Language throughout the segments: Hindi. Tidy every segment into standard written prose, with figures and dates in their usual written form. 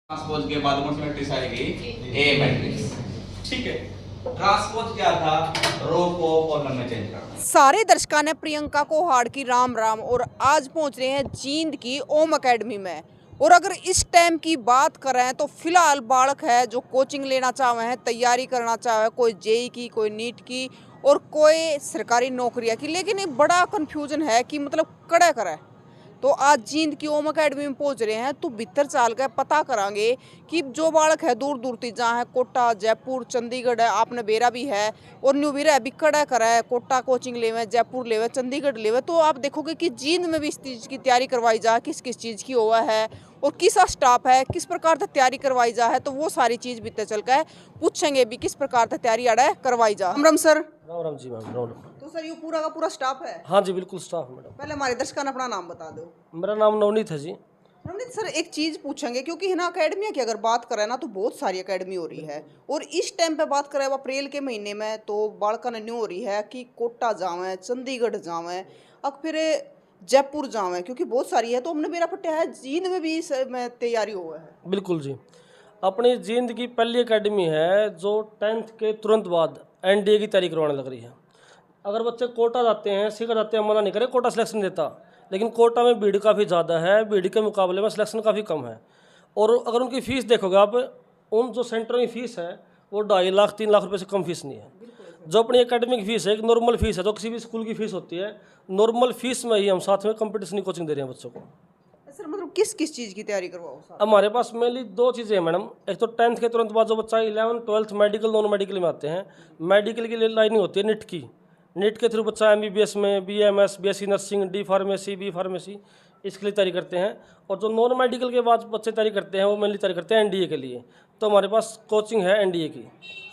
ट्रांसपोज के बाद कौन सी मैट्रिक्स आएगी? ए मैट्रिक्स। ठीक है, ट्रांसपोज क्या था? रो को कॉलम में चेंज करना। सारे दर्शकों ने प्रियंका को हाड़ की राम राम और आज पहुंच रहे हैं जींद की ओम एकेडमी में। और अगर इस टाइम की बात करें तो फिलहाल बालक है जो कोचिंग लेना चाहे हैं, तैयारी करना चाहे, कोई जेई की, कोई नीट की और कोई सरकारी नौकरियां की, लेकिन एक बड़ा कन्फ्यूजन है कि मतलब कड़ा करे। तो आज जींद की ओम एकेडमी में पहुंच रहे हैं, तो भीतर चाल कर पता करांगे कि जो बालक है दूर दूर तक जहाँ है, कोटा, जयपुर, चंडीगढ़ है, आपने बेरा भी है और न्यू बेरा है, बिकड़ा करा है, कोटा कोचिंग लेवे, जयपुर लेवे, चंडीगढ़ लेवे। तो आप देखोगे कि जींद में भी इस चीज़ की तैयारी करवाई जा, किस किस चीज़ की हुआ है और किस स्टाफ है, किस प्रकार से तैयारी करवाई जा है। तो वो सारी चीज़ भीतर चल कर पूछेंगे भी किस प्रकार से तैयारी आड़ा करवाई जा। राम सर। राम राम जी मैम, राम। तो सर ये पूरा का पूरा स्टाफ है? हाँ जी बिल्कुल स्टाफ मैडम। पहले हमारे दर्शकों ने अपना नाम बता दो। मेरा नाम नवनीत है जी। नवनीत सर, एक चीज पूछेंगे क्योंकि है ना, अकेडमिया की अगर बात करें ना तो बहुत सारी अकेडमी हो रही है और इस टाइम पे बात करें अप्रैल के महीने में तो बालका ने न्यू हो रही है कि कोटा जावें, चंडीगढ़ जावें, अब फिर जयपुर जावें, क्योंकि बहुत सारी है। तो हमने मेरा पट्टा है जींद में भी में तैयारी हुआ है। बिल्कुल जी, अपनी जींद की पहली एकेडमी है जो 10th के तुरंत बाद एनडीए की तैयारी करवाने लग रही है। अगर बच्चे कोटा जाते हैं, सीखा जाते हैं, मना नहीं करे, कोटा सिलेक्शन देता, लेकिन कोटा में भीड़ काफ़ी ज़्यादा है, भीड़ के मुकाबले में सिलेक्शन काफ़ी कम है। और अगर उनकी फ़ीस देखोगे आप, उन जो सेंटरों की फ़ीस है वो 2.5 लाख 3 लाख रुपए से कम फीस नहीं है। जो अपनी एकेडमिक फ़ीस है, एक नॉर्मल फ़ीस है जो किसी भी स्कूल की फ़ीस होती है, नॉर्मल फ़ीस में ही हम साथ में कंपटीशन की कोचिंग दे रहे हैं बच्चों को। सर मतलब किस किस चीज़ की तैयारी करवाओ सर? हमारे पास मेनली 2 चीज़ें हैं मैडम। एक तो 10th के तुरंत बाद जो बच्चा 11th 12th medical non medical में आते हैं, मेडिकल की लाइनिंग होती है नीट की। नीट के थ्रू बच्चा एमबीबीएस में, BMS, BSc nursing, D pharmacy, B pharmacy, इसके लिए तैयारी करते हैं। और जो नॉन मेडिकल के बाद बच्चे तैयारी करते हैं वो मेनली तैयारी करते हैं एनडीए के लिए। तो हमारे पास कोचिंग है एनडीए की।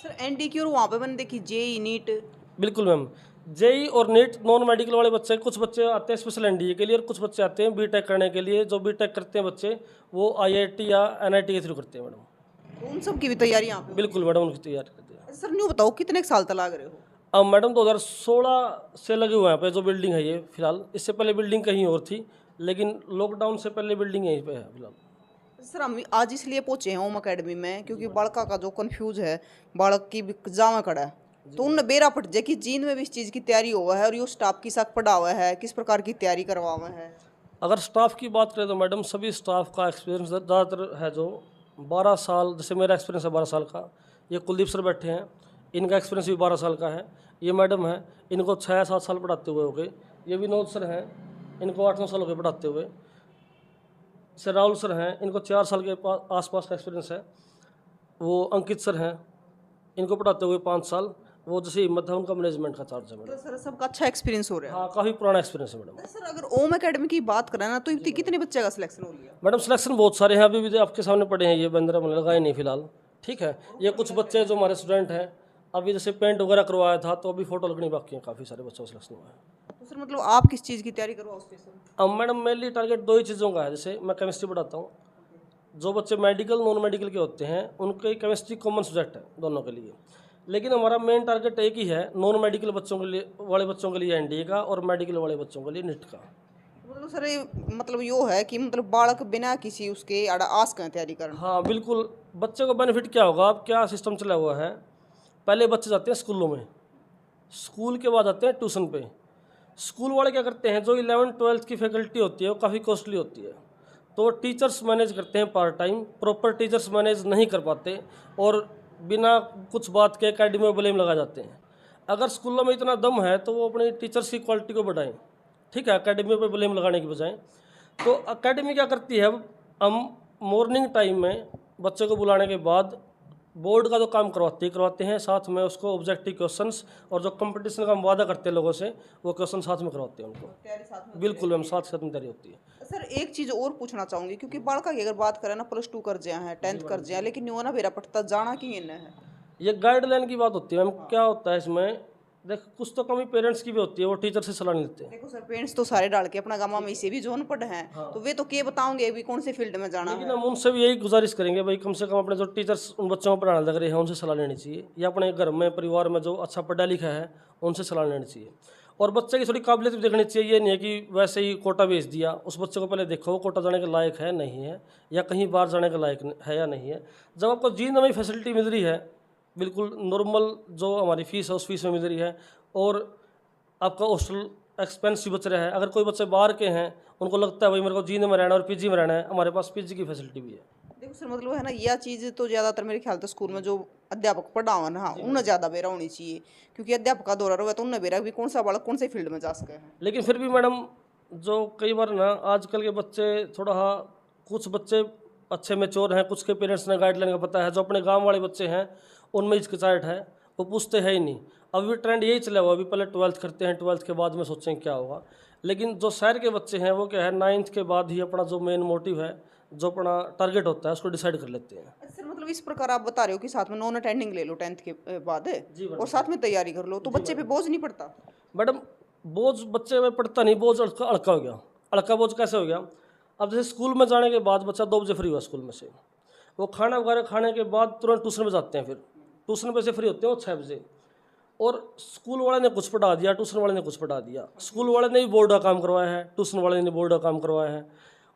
सर एनडी की और वहाँ पे मैंने देखी जेई नीट। बिल्कुल मैम, जेई और नीट नॉन मेडिकल वाले बच्चे, कुछ बच्चे आते हैं स्पेशल एनडीए के लिए और कुछ बच्चे आते हैं बीटेक करने के लिए। जो बीटेक करते हैं बच्चे वो आईआईटी या एनआईटी के थ्रू करते हैं मैडम। तो उन सब की भी तैयारी यहाँ पे? बिल्कुल मैडम, उनकी तैयारी करते हैं। सर न्यू बताओ कितने साल तक लग रहे हो? अब मैडम 2016 से लगे हुए हैं पे जो बिल्डिंग है ये फिलहाल। इससे पहले बिल्डिंग कहीं और थी, लेकिन लॉकडाउन से पहले बिल्डिंग यहीं पे है फिलहाल। सर हम आज इसलिए पहुंचे हैं ओम एकेडमी में क्योंकि बालका का जो कंफ्यूज है, बालक की जावा कड़ा है, तो उन बेरा पट जाए कि जींद में भी इस चीज़ की तैयारी हुआ है और यो स्टाफ की साथ पढ़ा हुआ है, किस प्रकार की तैयारी करवा हुआ है। अगर स्टाफ की बात करें तो मैडम सभी स्टाफ का एक्सपीरियंस ज़्यादातर है जो 12 साल, जैसे मेरा एक्सपीरियंस है 12 साल का। ये कुलदीप सर बैठे हैं, इनका एक्सपीरियंस भी 12 साल का है। ये मैडम है, इनको 6-7 साल पढ़ाते हुए हो गए। ये विनोद सर हैं, इनको 8-9 साल हो गए पढ़ाते हुए। सर राहुल सर हैं, इनको 4 साल के आसपास का एक्सपीरियंस है। वो अंकित सर हैं, इनको पढ़ाते हुए 5 साल। वो जैसे हिम्मत है उनका मैनेजमेंट का चार्ज है मैडम। तो सर सबका अच्छा एक्सपीरियंस हो रहा है। हाँ, काफ़ी पुराना एक्सपीरियंस है मैडम। सर अगर ओम एकेडमी की बात करें ना तो इतने कितने बच्चे का सिलेक्शन हो गया? मैडम सिलेक्शन बहुत सारे हैं, अभी भी जो आपके सामने पड़े हैं ये 15 मैंने लगाए नहीं फिलहाल। ठीक है, ये कुछ बच्चे जो हमारे स्टूडेंट हैं, अभी जैसे पेंट वगैरह करवाया था तो अभी फोटो लगनी बाकी है, काफ़ी सारे बच्चों का सिलेक्शन हुआ है। तो सर मतलब आप किस चीज़ की तैयारी करवाओ स्पेशल? अब मैडम मेनली टारगेट 2 ही चीज़ों का है। जैसे मैं केमिस्ट्री पढ़ाता हूँ, जो बच्चे मेडिकल नॉन मेडिकल के होते हैं उनके केमिस्ट्री कॉमन सब्जेक्ट है दोनों के लिए। लेकिन हमारा मेन टारगेट एक ही है, नॉन मेडिकल बच्चों के लिए वाले बच्चों के लिए एनडीए का और मेडिकल वाले बच्चों के लिए नीट का। मतलब सर ये मतलब यो है कि मतलब बालक बिना किसी उसके आड़ा आस का तैयारी करना। हाँ बिल्कुल, बच्चे को बेनिफिट क्या होगा, अब क्या सिस्टम चला हुआ है, पहले बच्चे जाते हैं स्कूलों में, स्कूल के बाद आते हैं ट्यूशन पे। स्कूल वाले क्या करते हैं, जो 11th 12th की फैकल्टी होती है वो काफ़ी कॉस्टली होती है, तो टीचर्स मैनेज करते हैं part time, proper teachers manage नहीं कर पाते और बिना कुछ बात के एकेडमी में ब्लेम लगा जाते हैं। अगर स्कूलों में इतना दम है तो वो अपनी टीचर्स की क्वालिटी को बढ़ाएं, ठीक है, एकेडमी पे ब्लेम लगाने की बजाय। तो एकेडमी क्या करती है, हम मॉर्निंग टाइम में बच्चे को बुलाने के बाद बोर्ड का जो काम करवाते हैं, साथ में उसको ऑब्जेक्टिव क्वेश्चंस और जो कंपटीशन का हम वादा करते हैं लोगों से वो क्वेश्चन साथ में करवाते हैं उनको। तैयारी साथ में? बिल्कुल हम साथ साथ में तैयारी होती है। सर एक चीज़ और पूछना चाहूँगी क्योंकि बालका की अगर बात करें ना, +2 कर जाए हैं, 10th कर जाए, लेकिन न्यू ना बेरा पड़ता जाना कि इन्हें है। ये गाइडलाइन की बात होती है मैम। क्या होता है इसमें, देख कुछ तो कमी पेरेंट्स की भी होती है, वो टीचर से सलाह नहीं लेते हैं। देखो सर पेरेंट्स तो सारे डाल के अपना गाँव में इसे भी जोन पढ़े हैं, तो वे तो के बताओगे भी कौन से फील्ड में जाना लेकिन है। हम उनसे भी यही गुजारिश करेंगे भाई, कम से कम अपने जो टीचर्स उन बच्चों को पढ़ाने लग रहे हैं उनसे सलाह लेनी चाहिए, या अपने घर में परिवार में जो अच्छा पढ़ा लिखा है उनसे सलाह लेनी चाहिए। और बच्चे की थोड़ी काबिलियत भी देखनी चाहिए। ये नहीं है कि वैसे ही कोटा भेज दिया, उस बच्चे को पहले देखो कोटा जाने के लायक है नहीं है, या कहीं बाहर जाने के लायक है या नहीं है। जब आपको जींद में फैसिलिटी मिल रही है, बिल्कुल नॉर्मल जो हमारी फ़ीस है उस फीस में मिल रही है, और आपका हॉस्टल एक्सपेंस भी बच रहा है। अगर कोई बच्चे बाहर के हैं, उनको लगता है भाई मेरे को जींद में रहना है और पीजी में रहना है, हमारे पास पीजी की फैसिलिटी भी है। देखो सर, मतलब है ना, यह चीज़ तो ज़्यादातर मेरे ख्याल से स्कूल में जो अध्यापक पढ़ावन ना, उन्हें ज़्यादा बेरा होनी चाहिए, क्योंकि अध्यापक का दौरा रहा तो उन्हें बेरा भी कौन सा बालक कौन से फील्ड में जा सके है। लेकिन फिर भी मैडम, जो कई बार ना आजकल के बच्चे थोड़ा, कुछ बच्चे अच्छे मैच्योर हैं, कुछ के पेरेंट्स ने गाइडलाइन का पता है, जो अपने गांव वाले बच्चे हैं उनमें हिचकिचाहट है, वो पूछते हैं ही नहीं। अभी भी ट्रेंड यही चला हुआ, अभी पहले 12th करते हैं, 12th के बाद में सोचें क्या होगा। लेकिन जो शहर के बच्चे हैं वो क्या है, 9th के बाद ही अपना जो मेन मोटिव है, जो अपना टारगेट होता है, उसको डिसाइड कर लेते हैं। अच्छा सर, मतलब इस प्रकार आप बता रहे हो कि साथ में नॉन अटेंडिंग ले लो 10th के बाद और साथ में तैयारी कर लो, तो बच्चे पे बोझ नहीं पड़ता? मैडम, बोझ बच्चे में पड़ता नहीं, बोझ अड़का हो गया। अड़का बोझ कैसे हो गया? अब जैसे स्कूल में जाने के बाद बच्चा 2 बजे फ्री हुआ स्कूल में से, वो खाना वगैरह खाने के बाद तुरंत ट्यूशन में जाते हैं, फिर ट्यूशन पे से फ्री होते हैं वो 6 बजे, और स्कूल वाले ने कुछ पढ़ा दिया, ट्यूशन वाले ने कुछ पढ़ा दिया। स्कूल वाले ने भी बोर्ड का काम करवाया है, ट्यूशन वाले ने बोर्ड का काम करवाया है,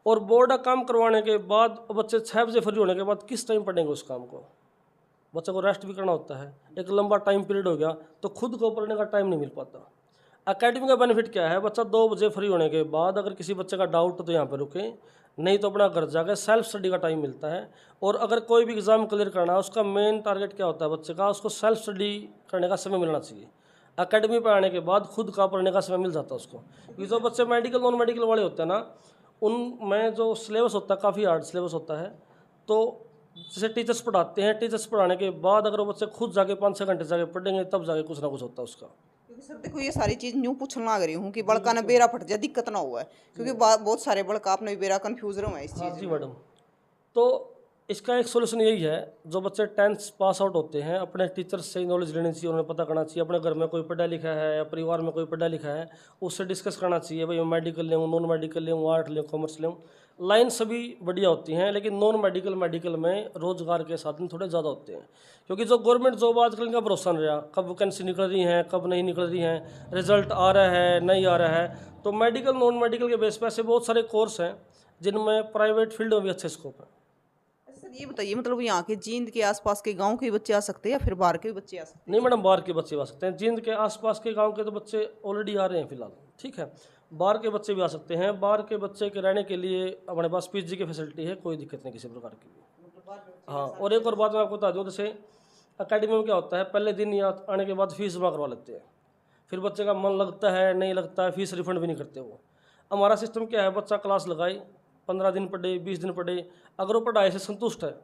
और बोर्ड का काम करवाने के बाद बच्चे 6 बजे फ्री होने के बाद किस टाइम पढ़ेंगे उस काम को? बच्चे को रेस्ट भी करना होता है, एक लंबा टाइम पीरियड हो गया तो खुद को पढ़ने का टाइम नहीं मिल पाता। एकेडमी का बेनिफिट क्या है? बच्चा 2 बजे फ्री होने के बाद अगर किसी बच्चे का डाउट तो यहाँ पर रुके, नहीं तो अपना घर जाकर सेल्फ स्टडी का टाइम मिलता है। और अगर कोई भी एग्ज़ाम क्लियर करना है, उसका मेन टारगेट क्या होता है बच्चे का? उसको सेल्फ स्टडी करने का समय मिलना चाहिए। एकेडमी पर आने के बाद खुद का पढ़ने का समय मिल जाता है उसको। क्योंकि जो बच्चे मेडिकल नॉन मेडिकल वाले होते हैं ना, उनमें जो सिलेबस होता है काफ़ी हार्ड सिलेबस होता है। तो जैसे टीचर्स पढ़ाते हैं, टीचर्स पढ़ाने के बाद अगर वो बच्चे खुद जाके 5-6 घंटे जाके पढ़ेंगे, तब जाके कुछ ना कुछ होता है उसका। क्योंकि सर देखो, ये सारी चीज़ न्यू पूछने लग रही हूँ कि बड़का ने बेरा फट जाए, दिक्कत ना हुआ है, क्योंकि बहुत सारे बड़का आपने भी बेरा कन्फ्यूज रहे हैं इस हाँ चीज़ जी में। मैडम, तो इसका एक सोल्यूशन यही है, जो बच्चे 10th पास आउट होते हैं, अपने टीचर्स से नॉलेज लेनी चाहिए, उन्हें पता करना चाहिए। अपने घर में कोई पढ़ा लिखा है या परिवार में कोई पढ़ा लिखा है, उससे डिस्कस करना चाहिए, भाई मैं मेडिकल लें, नॉन मेडिकल लें, आर्ट लें, कॉमर्स लें। लाइन सभी बढ़िया होती हैं, लेकिन नॉन मेडिकल मेडिकल में रोज़गार के साधन थोड़े ज़्यादा होते हैं, क्योंकि जो गवर्नमेंट जॉब आजकल का भरोसा नहीं रहा, कब वैकेंसी निकल रही हैं, कब नहीं निकल रही हैं, रिजल्ट आ रहा है नहीं आ रहा है। तो मेडिकल नॉन मेडिकल के बेस पर ऐसे बहुत सारे कोर्स हैं जिनमें प्राइवेट फील्ड में भी अच्छे स्कोप है। सर ये बताइए, मतलब यहाँ के जींद के आसपास के गांव के बच्चे आ सकते हैं या फिर बाहर के भी बच्चे आ सकते हैं? नहीं मैडम, बाहर के बच्चे भी आ सकते हैं। जींद के आसपास के गांव के तो बच्चे ऑलरेडी आ रहे हैं फिलहाल, ठीक है। बाहर के बच्चे भी आ सकते हैं। बाहर के बच्चे के रहने के लिए हमारे पास पीजी की फैसिलिटी है, कोई दिक्कत नहीं किसी प्रकार की भी। हाँ, और एक और बात मैं आपको बता दूँ, जैसे अकेडमी में क्या होता है, पहले दिन या आने के बाद फीस जमा करवा लेते हैं, फिर बच्चे का मन लगता है नहीं लगता है, फीस रिफंड भी नहीं करते वो। हमारा सिस्टम क्या है, बच्चा क्लास लगाए, 15 दिन पढ़े, 20 दिन पढ़े, अगर वो पढ़ाई से संतुष्ट है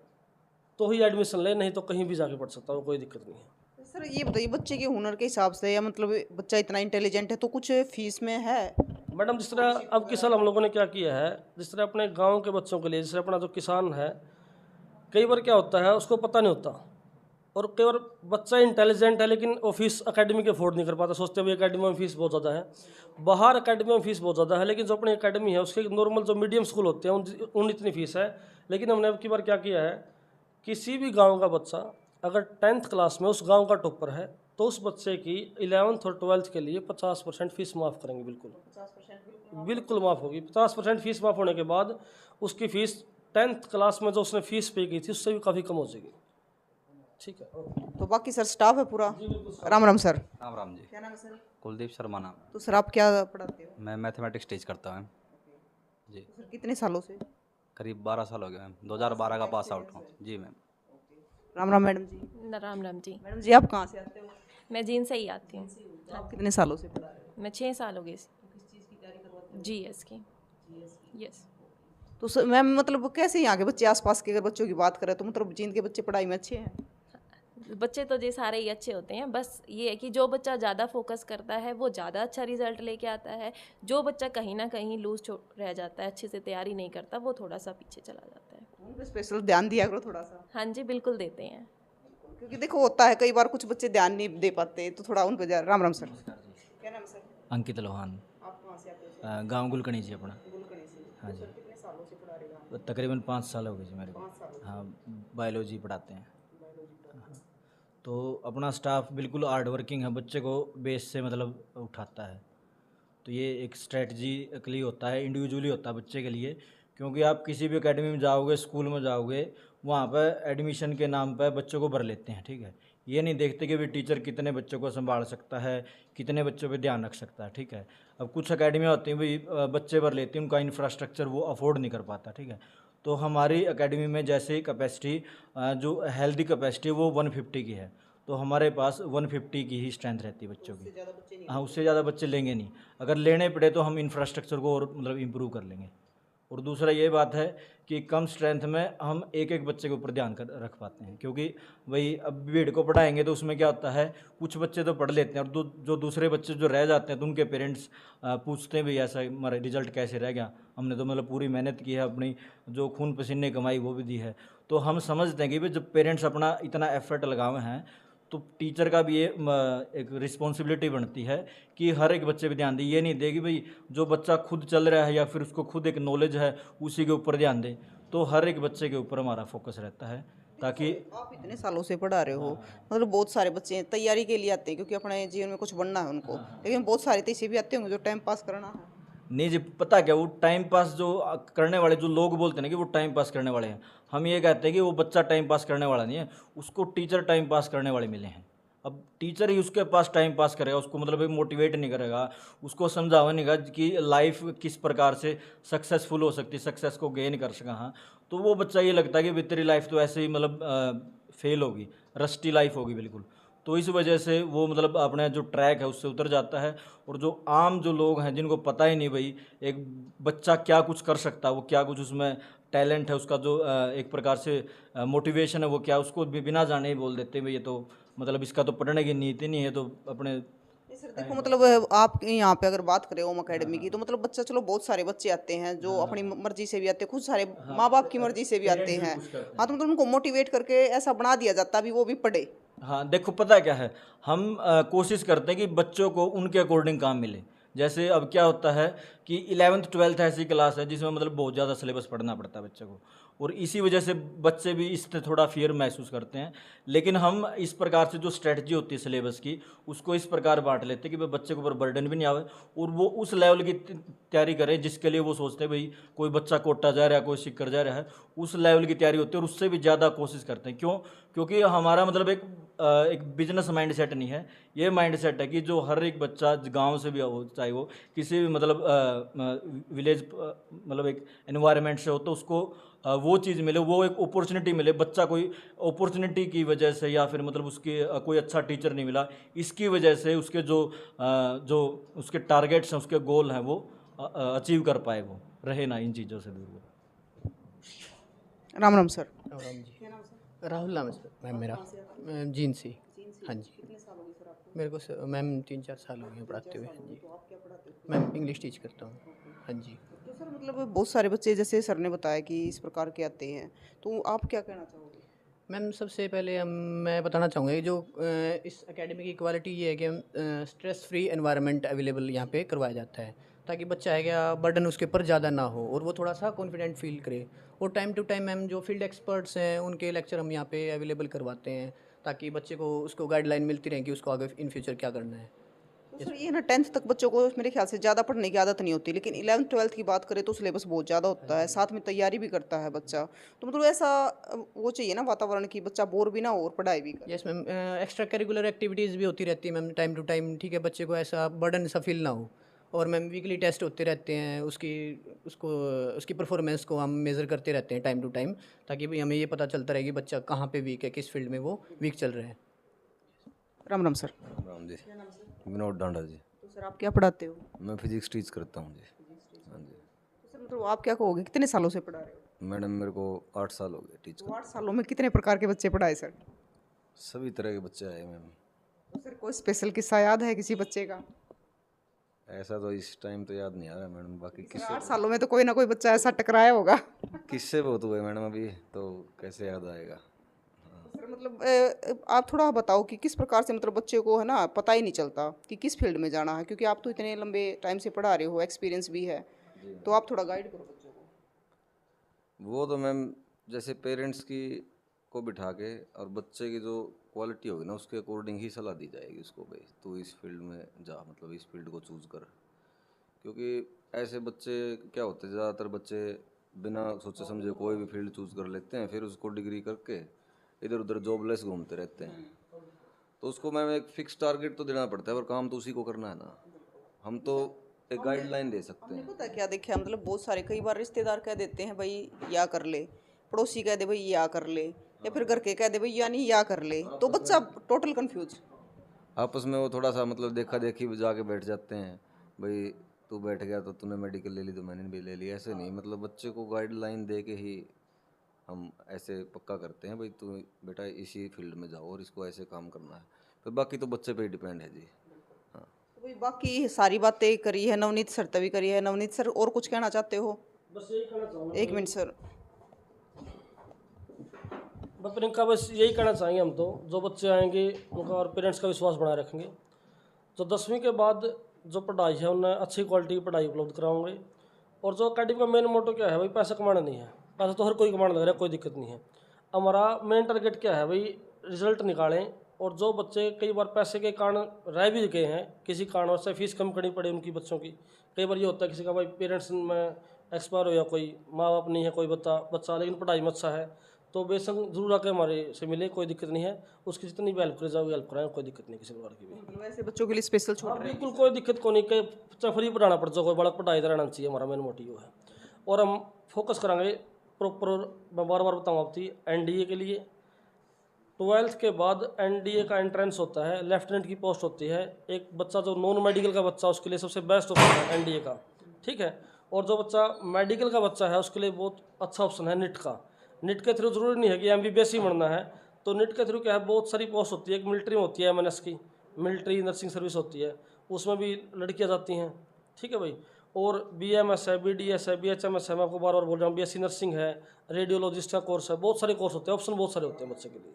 तो ही एडमिशन ले, नहीं तो कहीं भी जाके पढ़ सकता है, कोई दिक्कत नहीं है। सर ये बताइए, बच्चे के हुनर के हिसाब से, या मतलब बच्चा इतना इंटेलिजेंट है तो कुछ फीस में है? मैडम, जिस तरह अब की साल हम लोगों ने क्या किया है, जिस तरह अपने गांव के बच्चों के लिए, जैसे अपना जो किसान है, कई बार क्या होता है उसको पता नहीं होता, और कई बार बच्चा इंटेलिजेंट है लेकिन वो फीस अकेडमी के अफोर्ड नहीं कर पाता, सोचते हैं अकेडमी में फीस बहुत ज़्यादा है। बाहर अकेडमी में फीस बहुत ज़्यादा है, लेकिन जो अपनी अकेडमी है उसके नॉर्मल जो मीडियम स्कूल होते हैं उन इतनी फीस है। लेकिन हमने अब की बार क्या किया है, किसी भी गांव का बच्चा अगर 10th क्लास में उस गांव का टॉपर है तो उस बच्चे की 11th और 12th के लिए 50% फीस माफ़ करेंगे, बिल्कुल माफ़ होगी। 50% फीस माफ़ होने के बाद उसकी फ़ीस 10th क्लास में जो उसने फ़ीस पे की थी उससे भी काफ़ी कम हो जाएगी, ठीक है। तो बाकी सर स्टाफ है पूरा? राम राम सर। राम राम जी। क्या नाम है सर? कुलदीप शर्मा नाम है। तो सर आप क्या पढ़ाते हो? मैं मैथमेटिक्स टीच करता हूँ जी। तो सर कितने सालों से? करीब 12 साल हो गए हैं, 2012 का पास आउट हूँ जी मैम। राम राम मैडम जी। राम राम जी। मैडम जी आप कहाँ से आते हो? मैं जींद से ही आती हूँ। आप कितने सालों से पढ़ा रहे हो? मैं 6 साल हो गए GS की। यस। तो सर मैम, मतलब कैसे यहाँ के बच्चे, आसपास के अगर बच्चों की बात करें तो मतलब जींद के बच्चे पढ़ाई में अच्छे हैं? बच्चे तो जी सारे ही अच्छे होते हैं, बस ये है कि जो बच्चा ज़्यादा फोकस करता है वो ज़्यादा अच्छा रिजल्ट लेके आता है। जो बच्चा कहीं ना कहीं लूज रह जाता है, अच्छे से तैयारी नहीं करता, वो थोड़ा सा पीछे चला जाता है। उन पे स्पेशल ध्यान दिया करो थोड़ा सा। हाँ जी, बिल्कुल देते हैं। क्योंकि देखो होता है कई बार कुछ बच्चे ध्यान नहीं दे पाते, तो थोड़ा उन पे। राम राम सर। क्या नाम सर? अंकित लोहान, आप कहाँ से आते हो? गांव गुलकणी जी अपना। गुलकणी से। हाँ जी। सर कितने सालों से पढ़ा रहे हो आप? तकरीबन 5 साल हो गए जी मेरे को। 5 साल। हाँ, बायोलॉजी पढ़ाते हैं। तो अपना स्टाफ बिल्कुल हार्ड वर्किंग है, बच्चे को बेस से मतलब उठाता है। तो ये एक स्ट्रेटजिकली होता है, इंडिविजुअली होता है बच्चे के लिए। क्योंकि आप किसी भी एकेडमी में जाओगे, स्कूल में जाओगे, वहाँ पर एडमिशन के नाम पर बच्चों को भर लेते हैं, ठीक है। ये नहीं देखते कि भाई टीचर कितने बच्चों को संभाल सकता है, कितने बच्चों पे ध्यान रख सकता है, ठीक है। अब कुछ एकेडमियाँ होती हैं भाई बच्चे भर लेती हैं, उनका इंफ्रास्ट्रक्चर वो अफोर्ड नहीं कर पाता, ठीक है। तो हमारी एकेडमी में जैसे कैपेसिटी जो हेल्दी कैपेसिटी वो 150 की है, तो हमारे पास 150 की ही स्ट्रेंथ रहती है बच्चों की। हाँ, उससे ज़्यादा बच्चे लेंगे नहीं। अगर लेने पड़े तो हम इंफ्रास्ट्रक्चर को और मतलब इम्प्रूव कर लेंगे। और दूसरा ये बात है कि कम स्ट्रेंथ में हम एक एक बच्चे के ऊपर ध्यान रख पाते हैं। क्योंकि वही अब भीड़ को पढ़ाएंगे तो उसमें क्या होता है, कुछ बच्चे तो पढ़ लेते हैं और जो दूसरे बच्चे जो रह जाते हैं तो उनके पेरेंट्स पूछते हैं भाई ऐसा हमारा रिजल्ट कैसे रह गया, हमने तो मतलब पूरी मेहनत की है, अपनी जो खून पसीने कमाई वो भी दी है। तो हम समझते हैं कि भाई जब पेरेंट्स अपना इतना एफर्ट लगाए हैं तो टीचर का भी ये एक रिस्पॉन्सिबिलिटी बनती है कि हर एक बच्चे पे ध्यान दे। ये नहीं दे कि भाई जो बच्चा खुद चल रहा है या फिर उसको खुद एक नॉलेज है उसी के ऊपर ध्यान दे। तो हर एक बच्चे के ऊपर हमारा फोकस रहता है ताकि आप इतने सालों से पढ़ा रहे हो, मतलब बहुत सारे बच्चे तैयारी के लिए आते हैं क्योंकि अपने जीवन में कुछ बनना है उनको, लेकिन बहुत सारे तो ऐसे भी आते होंगे जो टाइम पास करना है। नहीं जी, पता क्या, वो टाइम पास जो करने वाले जो लोग बोलते हैं ना कि वो टाइम पास करने वाले हैं, हम ये कहते हैं कि वो बच्चा टाइम पास करने वाला नहीं है, उसको टीचर टाइम पास करने वाले मिले हैं। अब टीचर ही उसके पास टाइम पास करेगा, उसको मतलब मोटिवेट नहीं करेगा, उसको समझावा नहीं करेगा कि लाइफ किस प्रकार से सक्सेसफुल हो सकती है, सक्सेस को गेन कर सका। हाँ, तो वो बच्चा ये लगता है कि तेरी लाइफ तो ऐसे ही मतलब फेल होगी, रस्टी लाइफ होगी बिल्कुल। तो इस वजह से वो मतलब अपने जो ट्रैक है उससे उतर जाता है। और जो आम जो लोग हैं जिनको पता ही नहीं भाई एक बच्चा क्या कुछ कर सकता है, वो क्या कुछ उसमें टैलेंट है, उसका जो एक प्रकार से मोटिवेशन है वो क्या, उसको बिना जाने ही बोल देते हैं भाई ये तो मतलब इसका तो पढ़ने की नीति नहीं है, तो अपने सर देखो मतलब आप यहाँ पे अगर बात करें ओम अकेडमी की, तो मतलब बच्चा, चलो बहुत सारे बच्चे आते हैं जो अपनी मर्जी से भी आते हैं, खुद सारे माँ बाप की मर्जी से भी आते हैं। हाँ, तो मतलब उनको मोटिवेट करके ऐसा बना दिया जाता है भी वो भी पढ़े। हाँ, देखो पता क्या है, हम कोशिश करते हैं कि बच्चों को उनके अकॉर्डिंग काम मिले। जैसे अब क्या होता है कि 11th 12th ऐसी क्लास है जिसमें मतलब बहुत ज़्यादा सिलेबस पढ़ना पड़ता है बच्चे को, और इसी वजह से बच्चे भी इससे थोड़ा फियर महसूस करते हैं। लेकिन हम इस प्रकार से जो स्ट्रेटजी होती है सिलेबस की उसको इस प्रकार बांट लेते हैं कि भाई बच्चे के ऊपर बर्डन भी नहीं आवे और वो उस लेवल की तैयारी करें जिसके लिए वो सोचते हैं भाई कोई बच्चा कोटा जा रहा है, कोई सिक्कर जा रहा है, उस लेवल की तैयारी होती है और उससे भी ज़्यादा कोशिश करते हैं। क्यों? क्योंकि हमारा मतलब एक बिजनेस माइंड सेट नहीं है, ये माइंड सेट है कि जो हर एक बच्चा गांव से भी हो, चाहे वो किसी भी मतलब विलेज मतलब एक एनवायरनमेंट से हो, तो उसको वो चीज़ मिले, वो एक अपॉर्चुनिटी मिले। बच्चा कोई अपॉर्चुनिटी की वजह से या फिर मतलब उसके कोई अच्छा टीचर नहीं मिला, इसकी वजह से उसके जो उसके टारगेट्स हैं, उसके गोल हैं, वो अचीव कर पाए, वो रहे ना इन चीज़ों से दूर। राम राम सर। राम जी, राहुल नाम है सर मैम मेरा, जीन सी। हाँ जी, मेरे को मैम 3-4 साल हो गए पढ़ाते हुए। हाँ जी, मैम इंग्लिश टीच करता हूँ। हाँ जी। तो सर मतलब बहुत सारे बच्चे जैसे सर ने बताया कि इस प्रकार के आते हैं, तो आप क्या कहना चाहोगे? मैम सबसे पहले मैं बताना चाहूँगा कि जो इस एकेडमी की क्वालिटी ये है कि स्ट्रेस फ्री एनवायरनमेंट अवेलेबल यहाँ पे करवाया जाता है, ताकि बच्चा है क्या बर्डन उसके ऊपर ज़्यादा ना हो और वो थोड़ा सा कॉन्फिडेंट फील करे। और टाइम टू टाइम मैम जो फील्ड एक्सपर्ट्स हैं उनके लेक्चर हम यहाँ पे अवेलेबल करवाते हैं, ताकि बच्चे को उसको गाइडलाइन मिलती रहे कि उसको आगे इन फ्यूचर क्या करना है। तो सर ये ना 10th तक बच्चों को मेरे ख्याल से ज़्यादा पढ़ने की आदत नहीं होती, लेकिन 11th 12th की बात करें तो सिलेबस बहुत ज़्यादा होता है, साथ में तैयारी भी करता है बच्चा। तो मतलब ऐसा वो चाहिए ना वातावरण की बच्चा बोर भी ना हो और पढ़ाई भी करे। Yes ma'am, extra curricular activities भी होती रहती है मैम टाइम टू टाइम, ठीक है, बच्चे को ऐसा बर्डन सा फील ना हो। और मैम वीकली टेस्ट होते रहते हैं, उसकी परफॉर्मेंस को हम मेज़र करते रहते हैं टाइम टू टाइम, ताकि भाई हमें ये पता चलता रहे कि बच्चा कहाँ पे वीक है, किस फील्ड में वो वीक चल रहा है। राम राम सर। राम जी, विनोद डांडा जी। तो सर आप क्या पढ़ाते हो? मैं फिजिक्स टीच करता हूँ जी। हाँ जी। तो सर मतलब आप क्या कहोगे, कितने सालों से पढ़ा रहे हो? मैडम मेरे को 8 साल हो गए टीच तो कर। 8 सालों में कितने प्रकार के बच्चे पढ़ाए सर? सभी तरह के बच्चे आए मैम। तो सर कोई स्पेशल किस्सा याद है किसी बच्चे का? ऐसा तो इस टाइम तो याद नहीं आ रहा मैडम, बाकी सर 8 सालों में तो कोई ना कोई बच्चा ऐसा टकराया होगा। किससे बहुत हुए मैडम, अभी तो कैसे याद आएगा। सर मतलब आप थोड़ा बताओ कि किस प्रकार से मतलब बच्चे को है ना पता ही नहीं चलता कि किस फील्ड में जाना है, क्योंकि आप तो इतने लंबे टाइम से पढ़ा रहे हो, एक्सपीरियंस भी है, तो आप थोड़ा गाइड करो बच्चों को। वो तो मैम जैसे पेरेंट्स की को बिठा के और बच्चे की जो क्वालिटी होगी ना उसके अकॉर्डिंग ही सलाह दी जाएगी उसको, भाई तू इस फील्ड में जा, मतलब इस फील्ड को चूज़ कर। क्योंकि ऐसे बच्चे क्या होते हैं, ज़्यादातर बच्चे बिना सोचे समझे कोई भी फील्ड चूज़ कर लेते हैं, फिर उसको डिग्री करके इधर उधर जॉबलेस घूमते रहते हैं। तो उसको मैं एक फिक्स टारगेट तो देना पड़ता है, पर काम तो उसी को करना है ना। हम तो एक गाइडलाइन दे सकते हैं। पता क्या देखा, मतलब बहुत सारे कई बार रिश्तेदार कह देते हैं भाई या कर ले, पड़ोसी कह दे भाई या कर ले, या फिर घर के कह दे भाई या नहीं या कर ले, तो बच्चा टोटल कंफ्यूज। आपस में वो थोड़ा सा मतलब देखा देखी भी जाके बैठ जाते हैं, भाई तू बैठ गया तो तूने मेडिकल ले ली तो मैंने भी ले ली, ऐसे नहीं। मतलब बच्चे को गाइडलाइन दे के ही हम ऐसे पक्का करते हैं, भाई तू बेटा इसी फील्ड में जाओ और इसको ऐसे काम करना है। फिर बाकी तो बच्चे पे ही डिपेंड है जी। हाँ, तो भाई बाकी सारी बातें करी है नवनीत सर, तभी करी है। नवनीत सर और कुछ कहना चाहते हो? बस यही कहना चाहूँगा। एक मिनट सर। बस प्रियंका, बस यही कहना चाहेंगे हम तो, जो बच्चे आएंगे उनका और पेरेंट्स का विश्वास बनाए रखेंगे। जो 10वीं के बाद जो पढ़ाई है उन्हें अच्छी क्वालिटी की पढ़ाई उपलब्ध कराओगे। और जो अकेडमी का मेन मोटो क्या है भाई, पैसा कमाना नहीं है। पैसा तो हर कोई कमाने लग रहा है, कोई दिक्कत नहीं है। हमारा मेन टारगेट क्या है भाई, रिजल्ट निकालें। और जो बच्चे कई बार पैसे के कारण रह भी गए हैं, किसी कारण से फीस कम करनी पड़े उनकी बच्चों की, कई बार ये होता है किसी का भाई पेरेंट्स में एक्सपायर हो या कोई माँ बाप नहीं है, कोई बच्चा लेकिन पढ़ाई में अच्छा है, तो बेशक जरूर आके हमारे से मिले, कोई दिक्कत नहीं है। उसकी जितनी भी हेल्प करे जाओ हेल्प कराएं, कोई दिक्कत नहीं किसी प्रकार की भी। मतलब ऐसे बच्चों के लिए स्पेशल छूट हाँ बिल्कुल, कोई दिक्कत को नहीं, कई बच्चा फ्री पढ़ाना पड़ जाए, कोई बड़ा पढ़ाई रहना चाहिए, हमारा मेन मोटिव है। और हम फोकस कराएंगे प्रॉपर, मैं बार बार बताऊँ आपकी, एनडीए के लिए 12th के बाद एनडीए का एंट्रेंस होता है, लेफ्टिनेंट की पोस्ट होती है। एक बच्चा जो नॉन मेडिकल का बच्चा, उसके लिए सबसे बेस्ट ऑप्शन है एनडीए का, ठीक है। और जो बच्चा मेडिकल का बच्चा है उसके लिए बहुत अच्छा ऑप्शन है निट का। निट के थ्रू जरूरी नहीं है कि एमबीबीएस ही बनना है, तो निट के थ्रू क्या है, बहुत सारी पोस्ट होती है। एक मिलिट्री में होती है, एमएनएस की मिलिट्री नर्सिंग सर्विस होती है, उसमें भी लड़कियां जाती हैं, ठीक है भाई। और बीएमएस है, बीडीएस है, बीएचएमएस है, मैं आपको बार बार बोल रहा हूँ, बीएससी नर्सिंग है, रेडियोलॉजिस्ट का कोर्स है, बहुत सारे कोर्स होते हैं, ऑप्शन बहुत सारे होते हैं बच्चे के लिए।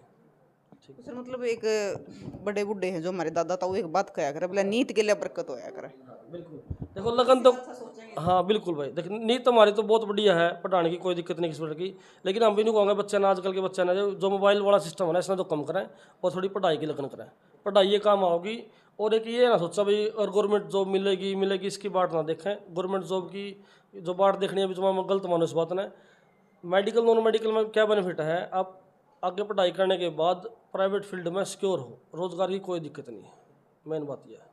तो सर मतलब एक बड़े बूढ़े हैं जो हमारे दादा था, वो एक बात कहा करे, बोला नीत के लिए बरकत होया करे। बिल्कुल, देखो लगन तो, हाँ बिल्कुल भाई, देखिए नीत हमारी तो बहुत बढ़िया है, पढ़ाने की कोई दिक्कत नहीं किसी प्रकार की। लेकिन हम भी नहीं कहूँगे बच्चे ना, आजकल के बच्चे ना जो मोबाइल वाला सिस्टम है ना, इसमें तो कम करें और थोड़ी पढ़ाई की लगन करें, पढ़ाई ये काम आओगी। और एक ये ना सोचा भाई और गवर्नमेंट जॉब मिलेगी इसकी बात ना देखें। गवर्नमेंट जॉब की जो बात देखनी है अभी, जो मैं गलत मानो इस बात ने। मेडिकल नॉन मेडिकल में क्या बेनिफिट है, आप आगे पढ़ाई करने के बाद प्राइवेट फील्ड में सिक्योर हो, रोजगार की कोई दिक्कत नहीं है, मेन बात यह है।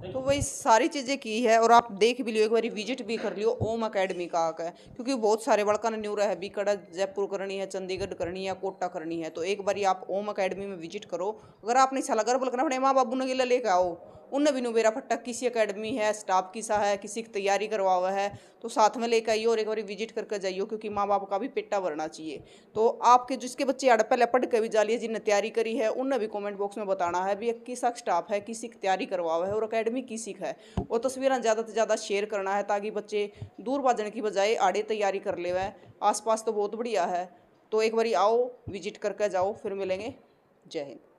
तो वही सारी चीज़ें की है। और आप देख भी लियो, एक बार विजिट भी कर लियो ओम अकेडमी का आकर, क्योंकि बहुत सारे बड़का ने न्यू रहा बीकाड़ा जयपुर करनी है, चंडीगढ़ करनी है, कोटा करनी है, तो एक बार आप ओम अकेडमी में विजिट करो। अगर आपने इच्छा लगा बोलना अपने माँ बाबू ने गिला लेके आओ, उनने भी बेरा फट्टा किसी अकेडमी है, स्टाफ की सा है, किसी की तैयारी करवा हुआ है, तो साथ में लेकर आइए और एक बार विजिट करके जाइए, क्योंकि माँ बाप का भी पेटा भरना चाहिए। तो आपके जिसके बच्चे आड़ पहले पढ़ के भी जा लिए, जिनने तैयारी करी है, उनने भी कमेंट बॉक्स में बताना है भी किसा स्टाफ है, किसी की तैयारी करवा हुआ है और अकेडमी किसी का है। और तस्वीरें ज़्यादा से ज़्यादा शेयर करना है, ताकि बच्चे दूर भाजने की बजाय आड़े तैयारी कर ले हुए। आस पास तो बहुत बढ़िया है, तो एक बार आओ, विजिट करके जाओ, फिर मिलेंगे। जय हिंद।